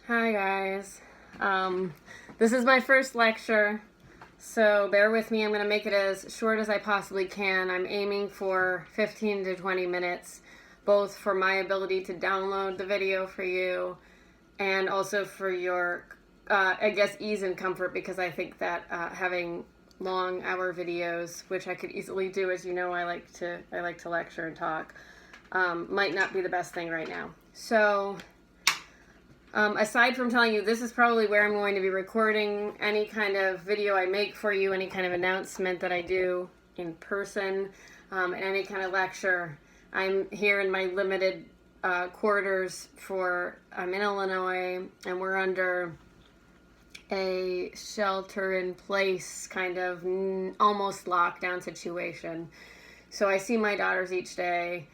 Hi guys. This is my first lecture, so bear with me. I'm going to make it as short as I possibly can. I'm aiming for 15 to 20 minutes, both for my ability to download the video for you and also for your, ease and comfort, because I think that having long hour videos, which I could easily do, as you know, I like to lecture and talk, might not be the best thing right now. So aside from telling you this is probably where I'm going to be recording any kind of video I make for you, any kind of announcement that I do in person, and any kind of lecture, I'm here in my limited quarters I'm in Illinois, and we're under a shelter-in-place kind of almost lockdown situation. So I see my daughters each day,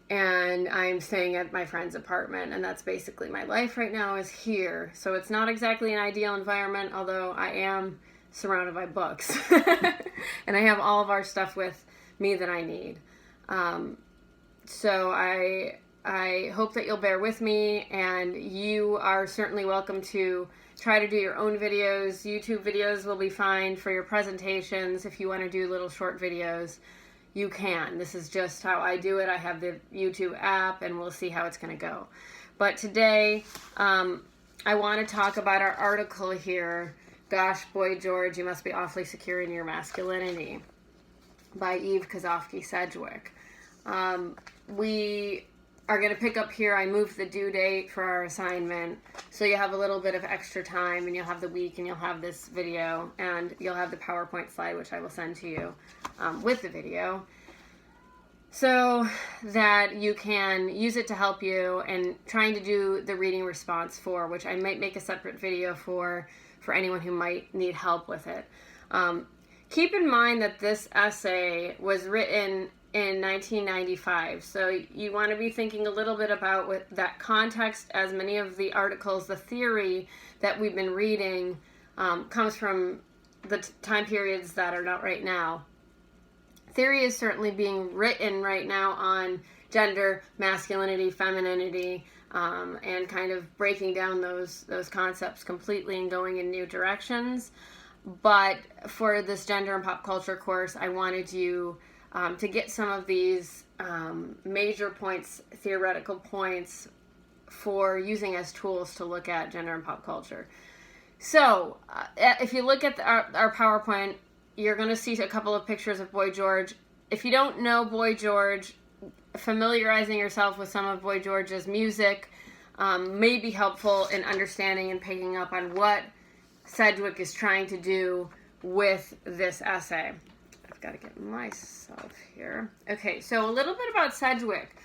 and I'm staying at my friend's apartment, and that's basically my life right now is here. So it's not exactly an ideal environment, although I am surrounded by books. And I have all of our stuff with me that I need. So I hope that you'll bear with me, and you are certainly welcome to try to do your own videos. YouTube videos will be fine for your presentations. If you want to do little short videos, you can. This is just how I do it. I have the YouTube app, and we'll see how it's going to go. But today, I want to talk about our article here, Gosh, Boy George, You Must Be Awfully Secure in Your Masculinity, by Eve Sedgwick. We are going to pick up here. I moved the due date for our assignment, so you have a little bit of extra time, and you'll have the week, and you'll have this video, and you'll have the PowerPoint slide, which I will send to you with the video, so that you can use it to help you and trying to do the reading response for, which I might make a separate video for anyone who might need help with it. Keep in mind that this essay was written in 1995, so you want to be thinking a little bit about with that context, as many of the articles, the theory that we've been reading comes from the time periods that are not right now. Theory is certainly being written right now on gender, masculinity, femininity, and kind of breaking down those concepts completely and going in new directions. But for this gender and pop culture course, I wanted you to get some of these major points, theoretical points, for using as tools to look at gender and pop culture. So, if you look at our PowerPoint, you're going to see a couple of pictures of Boy George. If you don't know Boy George, familiarizing yourself with some of Boy George's music may be helpful in understanding and picking up on what Sedgwick is trying to do with this essay. I've got to get myself here. Okay, so a little bit about Sedgwick.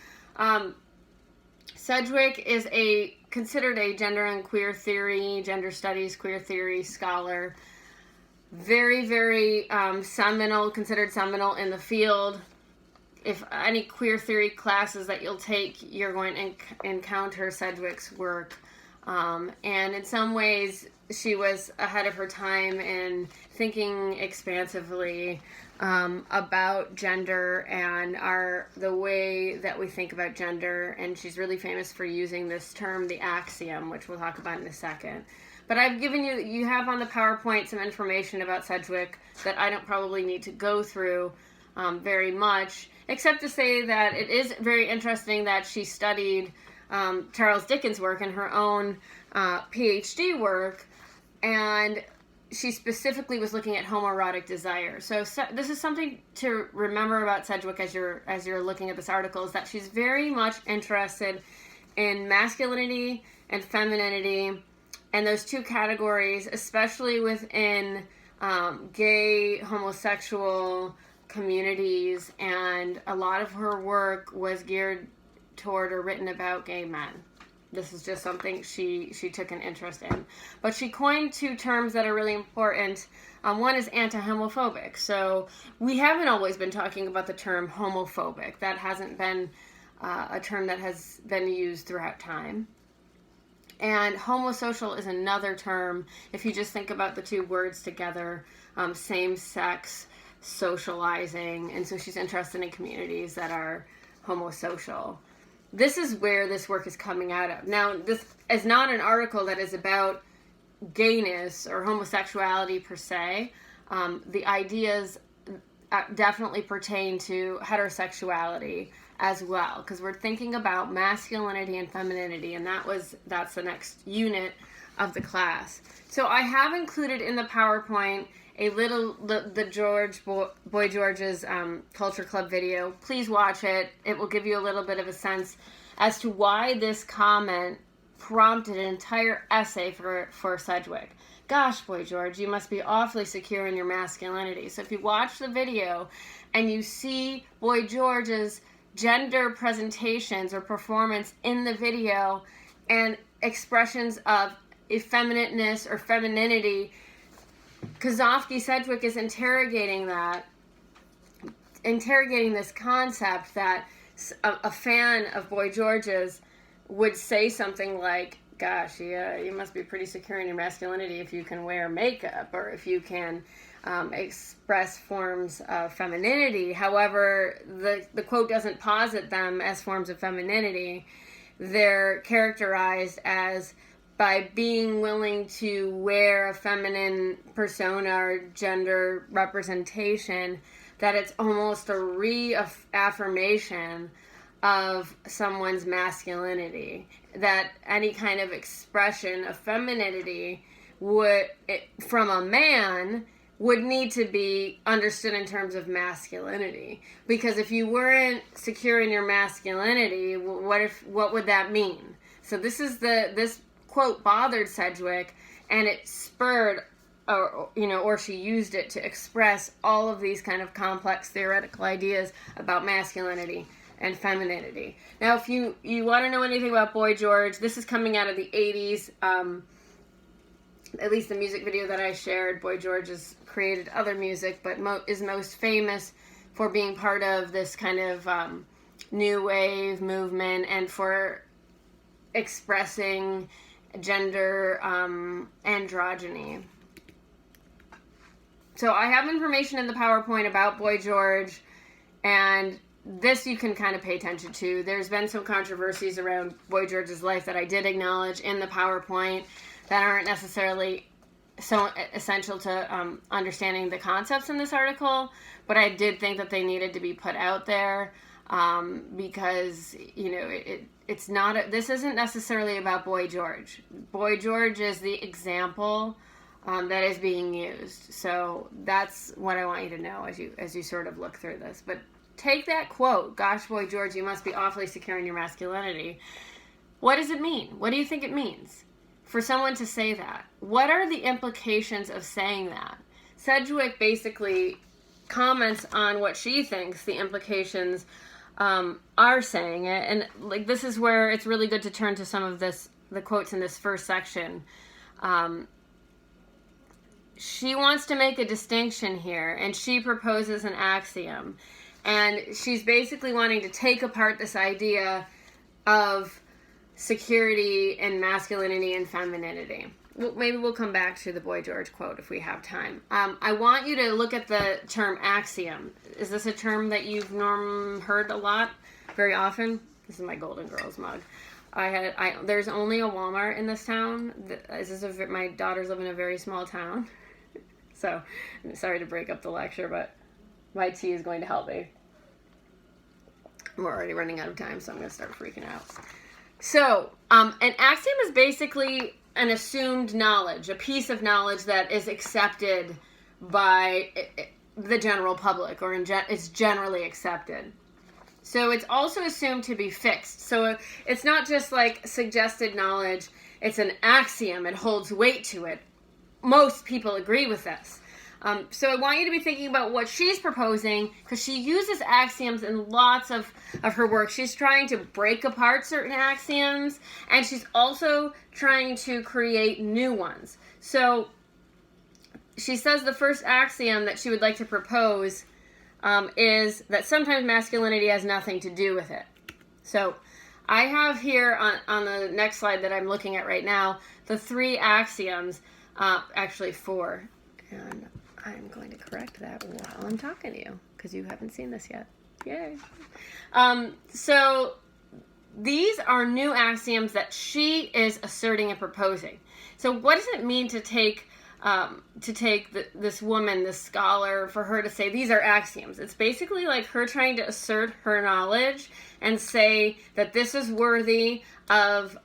Sedgwick is considered a gender and queer theory, gender studies, queer theory scholar. Very, very seminal, considered seminal in the field. If any queer theory classes that you'll take, you're going to encounter Sedgwick's work. And in some ways, she was ahead of her time in thinking expansively about gender and the way that we think about gender. And she's really famous for using this term, the axiom, which we'll talk about in a second. But I've given you have on the PowerPoint some information about Sedgwick that I don't probably need to go through very much, except to say that it is very interesting that she studied Charles Dickens' work in her own PhD work, and she specifically was looking at homoerotic desire. So this is something to remember about Sedgwick as you're looking at this article, is that she's very much interested in masculinity and femininity, and those two categories, especially within gay, homosexual communities, and a lot of her work was geared toward or written about gay men. This is just something she took an interest in. But she coined two terms that are really important. One is anti-homophobic. So we haven't always been talking about the term homophobic. That hasn't been a term that has been used throughout time. And homosocial is another term. If you just think about the two words together, same-sex socializing. And so she's interested in communities that are homosocial. this is where this work is coming out of. Now, this is not an article that is about gayness or homosexuality per se. The ideas definitely pertain to heterosexuality as well, because we're thinking about masculinity and femininity, and that's the next unit of the class. So I have included in the PowerPoint a little the Boy George's Culture Club video. Please watch it. It will give you a little bit of a sense as to why this comment prompted an entire essay for Sedgwick. Gosh, Boy George, you must be awfully secure in your masculinity. So if you watch the video and you see Boy George's gender presentations or performance in the video and expressions of effeminateness or femininity, Sedgwick is interrogating this concept that a fan of Boy George's would say something like, gosh, yeah, you must be pretty secure in your masculinity if you can wear makeup or if you can express forms of femininity. However, the quote doesn't posit them as forms of femininity. They're characterized as by being willing to wear a feminine persona or gender representation, that it's almost a reaffirmation of someone's masculinity, that any kind of expression of femininity from a man would need to be understood in terms of masculinity. Because if you weren't secure in your masculinity, what would that mean? So this quote bothered Sedgwick, and it spurred, or she used it to express all of these kind of complex theoretical ideas about masculinity and femininity. Now, if you want to know anything about Boy George, this is coming out of the 80s. At least the music video that I shared, Boy George has created other music, but is most famous for being part of this kind of new wave movement and for expressing gender androgyny. So I have information in the PowerPoint about Boy George, and this you can kind of pay attention to. There's been some controversies around Boy George's life that I did acknowledge in the PowerPoint that aren't necessarily so essential to understanding the concepts in this article, but I did think that they needed to be put out there because, it's not, this isn't necessarily about Boy George. Boy George is the example that is being used. So that's what I want you to know as you sort of look through this. But take that quote, gosh, Boy George, you must be awfully secure in your masculinity. What does it mean? What do you think it means for someone to say that? What are the implications of saying that? Sedgwick basically comments on what she thinks the implications are saying it, and this is where it's really good to turn to some of the quotes in this first section. She wants to make a distinction here, and she proposes an axiom, and she's basically wanting to take apart this idea of security and masculinity and femininity. Maybe we'll come back to the Boy George quote if we have time. I want you to look at the term axiom. Is this a term that you've heard a lot, very often? This is my Golden Girls mug. There's only a Walmart in this town. My daughters live in a very small town. So, I'm sorry to break up the lecture, but my tea is going to help me. We're already running out of time, so I'm going to start freaking out. So, an axiom is basically an assumed knowledge, a piece of knowledge that is accepted by the general public, or it's generally accepted. So it's also assumed to be fixed. So it's not just like suggested knowledge, it's an axiom, it holds weight to it. Most people agree with this. So I want you to be thinking about what she's proposing, because she uses axioms in lots of her work. She's trying to break apart certain axioms, and she's also trying to create new ones. So she says the first axiom that she would like to propose is that sometimes masculinity has nothing to do with it. So I have here on the next slide that I'm looking at right now, the 3 axioms, actually 4, and I'm going to correct that while I'm talking to you, because you haven't seen this yet. Yay. So these are new axioms that she is asserting and proposing. So what does it mean to take this woman, this scholar, for her to say these are axioms? It's basically like her trying to assert her knowledge and say that this is worthy of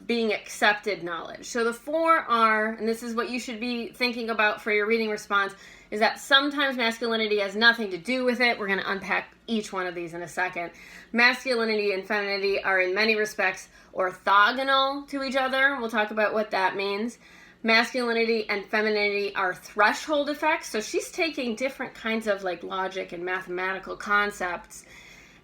being accepted knowledge. So the 4 are, and this is what you should be thinking about for your reading response, is that sometimes masculinity has nothing to do with it. We're going to unpack each one of these in a second. Masculinity and femininity are in many respects orthogonal to each other. We'll talk about what that means. Masculinity and femininity are threshold effects. So she's taking different kinds of like logic and mathematical concepts.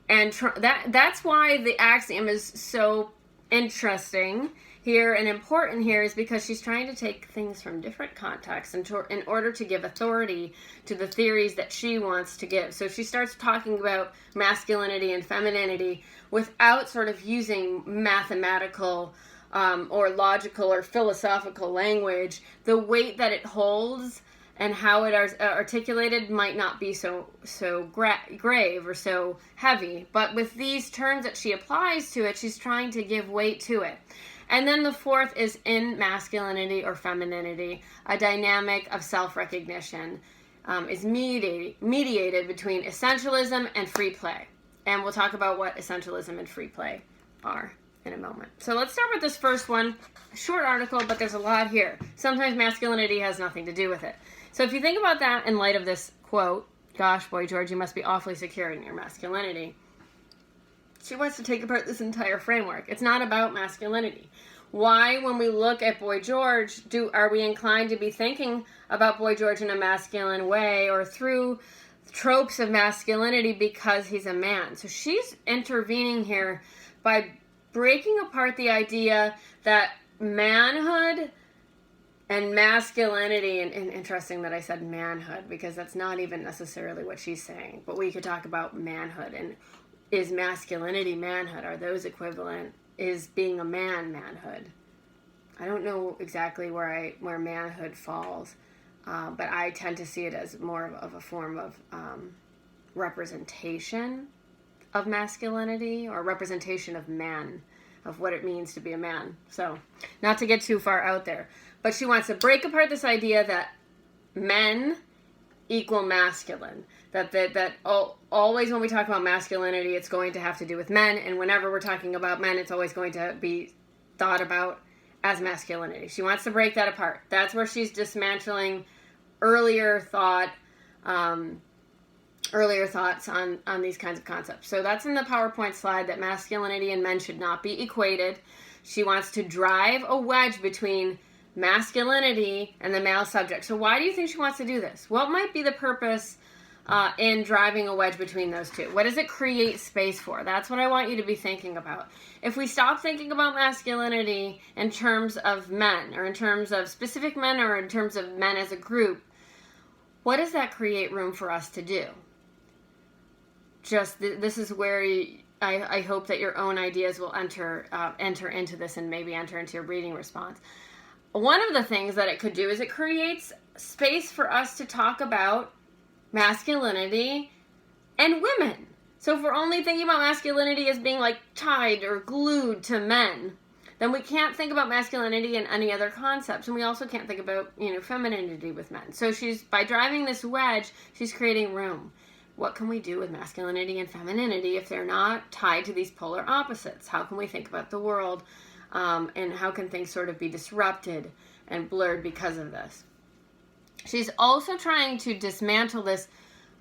And that's why the axiom is so interesting here and important here, is because she's trying to take things from different contexts in order to give authority to the theories that she wants to give. So she starts talking about masculinity and femininity without sort of using mathematical or logical or philosophical language. The weight that it holds and how it is articulated might not be so grave or so heavy. But with these terms that she applies to it, she's trying to give weight to it. And then the 4th is in masculinity or femininity, a dynamic of self-recognition is mediated between essentialism and free play. And we'll talk about what essentialism and free play are in a moment. So let's start with this first one. A short article, but there's a lot here. Sometimes masculinity has nothing to do with it. So if you think about that in light of this quote, gosh, Boy George, you must be awfully secure in your masculinity. She wants to take apart this entire framework. It's not about masculinity. Why, when we look at Boy George, are we inclined to be thinking about Boy George in a masculine way or through tropes of masculinity because he's a man? So she's intervening here by breaking apart the idea that manhood and masculinity, and interesting that I said manhood because that's not even necessarily what she's saying, but we could talk about manhood. And is masculinity manhood? Are those equivalent? Is being a man manhood? I don't know exactly where manhood falls, but I tend to see it as more of a form of representation of masculinity or representation of man, of what it means to be a man. So not to get too far out there, but she wants to break apart this idea that men equal masculine, that always when we talk about masculinity, it's going to have to do with men, and whenever we're talking about men, it's always going to be thought about as masculinity. She wants to break that apart. That's where she's dismantling earlier thoughts on these kinds of concepts. So that's in the PowerPoint slide, that masculinity and men should not be equated. She wants to drive a wedge between masculinity and the male subject. So why do you think she wants to do this? What might be the purpose in driving a wedge between those two? What does it create space for? That's what I want you to be thinking about. If we stop thinking about masculinity in terms of men, or in terms of specific men, or in terms of men as a group, what does that create room for us to do? This is where I hope that your own ideas will enter into this, and maybe enter into your reading response. One of the things that it could do is it creates space for us to talk about masculinity and women. So if we're only thinking about masculinity as being like tied or glued to men, then we can't think about masculinity in any other concepts, and we also can't think about femininity with men. So by driving this wedge, she's creating room. What can we do with masculinity and femininity if they're not tied to these polar opposites? How can we think about the world, and how can things sort of be disrupted and blurred because of this? She's also trying to dismantle this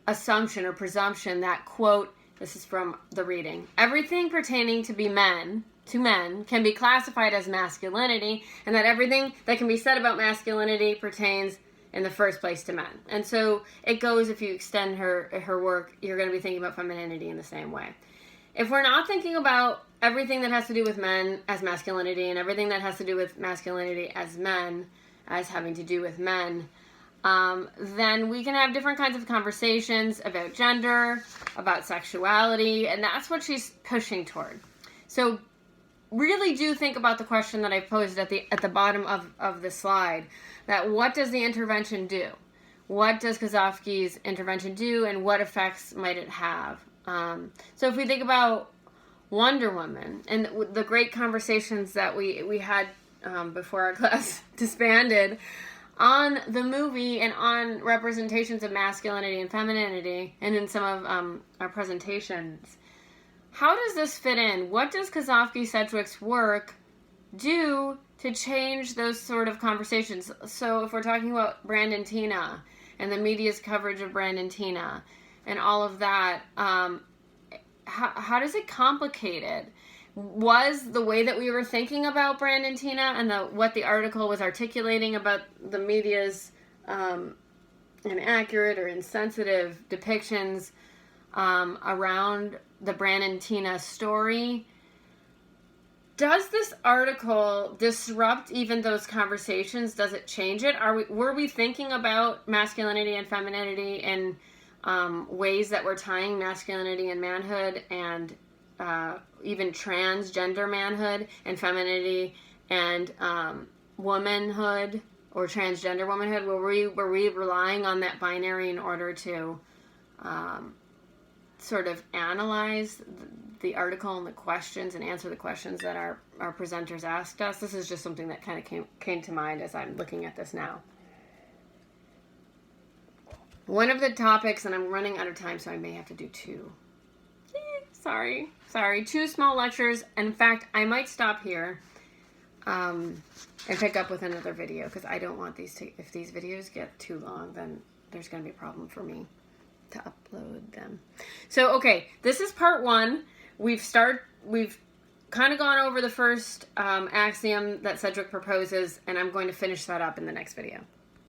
assumption or presumption that, quote, this is from the reading, everything pertaining to men can be classified as masculinity, and that everything that can be said about masculinity pertains in the first place to men. And so it goes, if you extend her work, you're going to be thinking about femininity in the same way. If we're not thinking about everything that has to do with men as masculinity, and everything that has to do with masculinity as men as having to do with men, then we can have different kinds of conversations about gender, about sexuality, and that's what she's pushing toward. So really do think about the question that I posed at the bottom of the slide, that what does the intervention do? What does Kozofsky's intervention do, and what effects might it have? So if we think about Wonder Woman, and the great conversations that we had before our class disbanded on the movie and on representations of masculinity and femininity, and in some of our presentations. How does this fit in? What does Kosofsky-Sedgwick's work do to change those sort of conversations? So if we're talking about Brandon Tina and the media's coverage of Brandon Tina and all of that, how does it complicate it? Was the way that we were thinking about Brandon Tina and what the article was articulating about the media's inaccurate or insensitive depictions around the Brandon Tina story? Does this article disrupt even those conversations? Does it change it? Were we thinking about masculinity and femininity in ways that were tying masculinity and manhood and even transgender manhood and femininity and womanhood or transgender womanhood? Were we relying on that binary in order to sort of analyze the article and the questions and answer the questions that our presenters asked us? This is just something that kind of came to mind as I'm looking at this now. One of the topics, and I'm running out of time, so I may have to do two. Sorry. 2 small lectures. And in fact, I might stop here and pick up with another video, because I don't want these to, if these videos get too long, then there's going to be a problem for me to upload them. So, okay, this is part 1. We've kind of gone over the first axiom that Sedgwick proposes, and I'm going to finish that up in the next video.